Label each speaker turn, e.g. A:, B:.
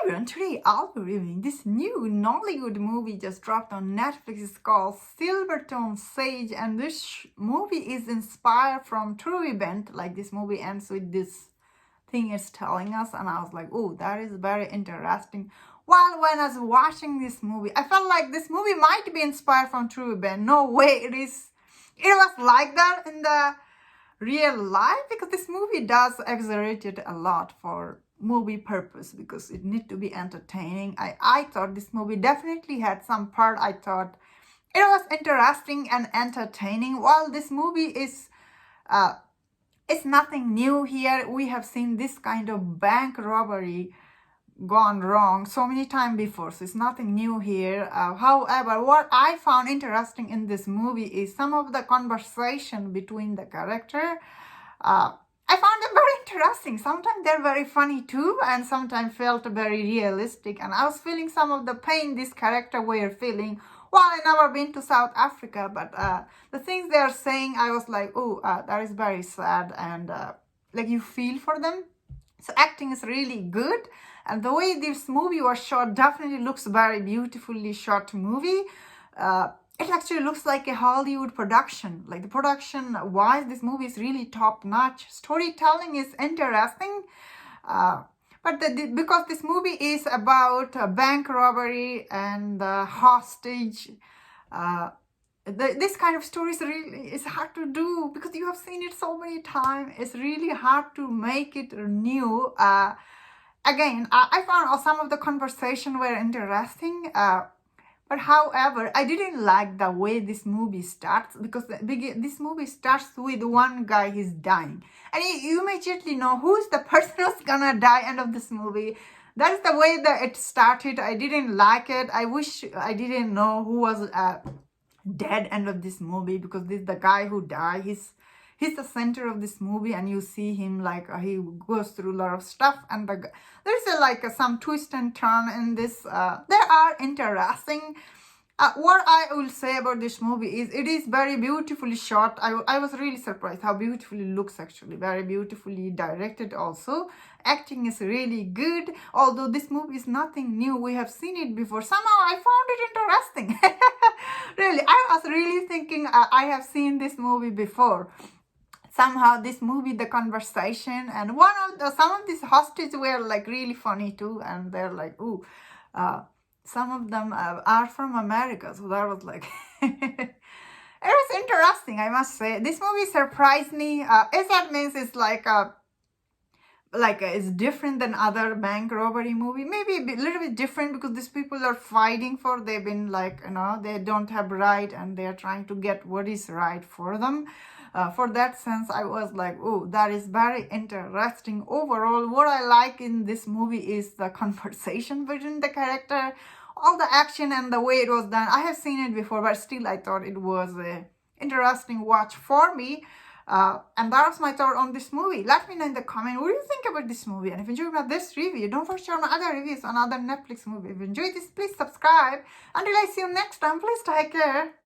A: everyone, today I'll be reviewing this new Nollywood movie just dropped on Netflix. It's called Silverton Sage, and this movie is inspired from true event. Like, this movie ends with this thing it's telling us, and I was like, oh, that is very interesting. While when I was watching this movie, I felt like this movie might be inspired from true event. No way it is. It was like that in the real life, because this movie does exaggerate it a lot for movie purpose, because it need to be entertaining. I thought this movie definitely had some part I thought it was interesting and entertaining. While this movie is it's nothing new here. We have seen this kind of bank robbery gone wrong so many times before, so it's nothing new here. However, what I found interesting in this movie is some of the conversation between the character. I found them very interesting. Sometimes they're very funny too, and sometimes felt very realistic. And I was feeling some of the pain this character were feeling. Well, I never been to South Africa, but the things they are saying, I was like, oh, that is very sad, and like, you feel for them. So acting is really good, and the way this movie was shot definitely looks very beautifully shot movie. It actually looks like a Hollywood production. Like, the production wise, this movie is really top notch. Storytelling is interesting, but because this movie is about bank robbery and hostage, this kind of stories really is hard to do because you have seen it so many times. It's really hard to make it new. Again, I found some of the conversation were interesting. But however, I didn't like the way this movie starts, because this movie starts with one guy, he's dying. And you immediately know who's the person who's gonna die end of this movie. That is the way that it started. I didn't like it. I wish I didn't know who was dead end of this movie, because this the guy who died. He's the center of this movie, and you see him like he goes through a lot of stuff, and there's some twist and turn in this. There are interesting. What I will say about this movie is it is very beautifully shot. I was really surprised how beautifully it looks, actually. Very beautifully directed also. Acting is really good. Although this movie is nothing new. We have seen it before. Somehow I found it interesting. Really, I was really thinking I have seen this movie before. Somehow this movie, the conversation, and some of these hostages were like really funny too, and they're like, ooh, some of them are from America, so that was like it was interesting, I must say. This movie surprised me. That means it's it's different than other bank robbery movie. Maybe a little bit different, because these people are fighting for, they've been like, they don't have right, and they're trying to get what is right for them. For that sense, I was like, oh, that is very interesting. Overall, what I like in this movie is the conversation between the character, all the action and the way it was done. I have seen it before, but still I thought it was a interesting watch for me. And that was my thought on this movie. Let me know in the comment, what do you think about this movie? And if you enjoyed this review, don't forget to share my other reviews on other Netflix movies. If you enjoyed this, please subscribe. Until I see you next time, please take care.